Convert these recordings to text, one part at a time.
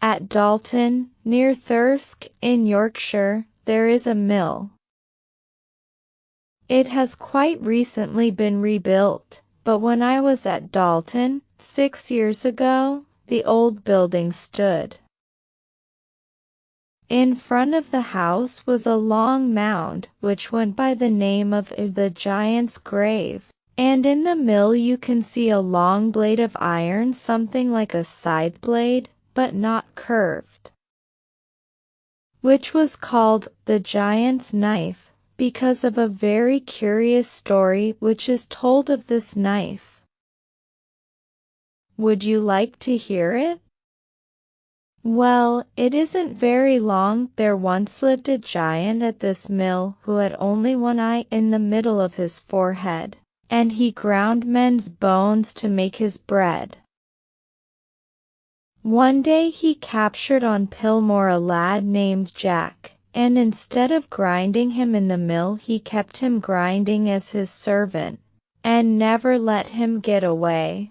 At Dalton, near Thirsk in Yorkshire, there is a mill. It has quite recently been rebuilt, but when I was at Dalton, 6 years ago, the old building stood. In front of the house was a long mound which went by the name of the Giant's Grave, and in the mill you can see a long blade of iron, something like a scythe blade, but not curved, which was called the Giant's Knife, because of a very curious story which is told of this knife. Would you like to hear it? Well, it isn't very long. There once lived a giant at this mill who had only one eye in the middle of his forehead, and he ground men's bones to make his bread. One day he captured on Pillmore a lad named Jack, and instead of grinding him in the mill he kept him grinding as his servant, and never let him get away.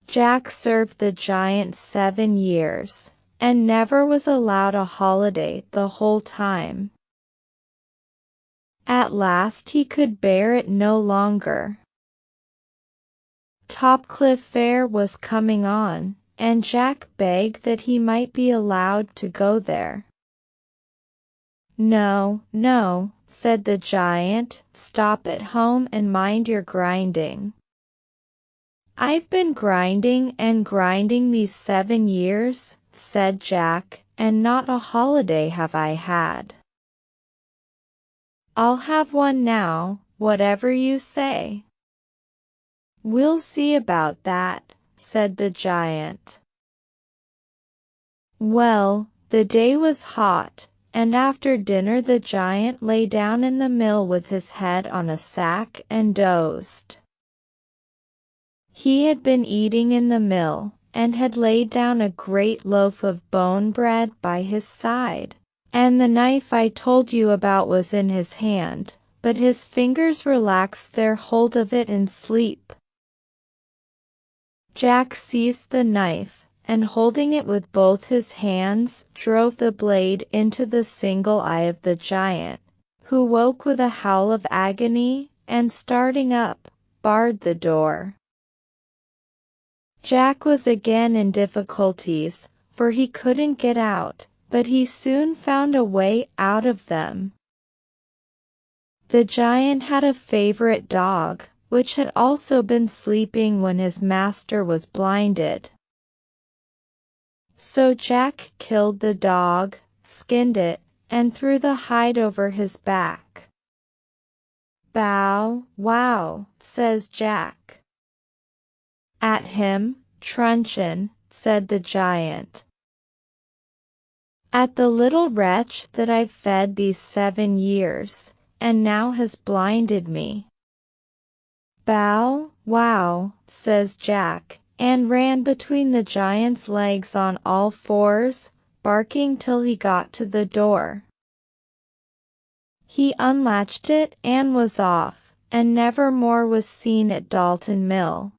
Jack served the giant 7 years, and never was allowed a holiday the whole time. At last he could bear it no longer. Topcliffe Fair was coming on, and Jack begged that he might be allowed to go there. "No, no," said the giant, "stop at home and mind your grinding." "I've been grinding and grinding these 7 years," said Jack, "and not a holiday have I had." "I'll have one now, whatever you say." "We'll see about that," said the giant. Well, the day was hot, and after dinner the giant lay down in the mill with his head on a sack and dozed. He had been eating in the mill, and had laid down a great loaf of bone bread by his side, and the knife I told you about was in his hand, but his fingers relaxed their hold of it in sleep. Jack seized the knife, and holding it with both his hands, drove the blade into the single eye of the giant, who woke with a howl of agony, and starting up, barred the door. Jack was again in difficulties, for he couldn't get out, but he soon found a way out of them. The giant had a favorite dog, which had also been sleeping when his master was blinded. So Jack killed the dog, skinned it, and threw the hide over his back. "Bow, wow," says Jack. "At him, truncheon," said the giant. "At the little wretch that I've fed these 7 years, and now has blinded me." "Bow, wow," says Jack, and ran between the giant's legs on all fours, barking till he got to the door. He unlatched it and was off, and never more was seen at Dalton Mill.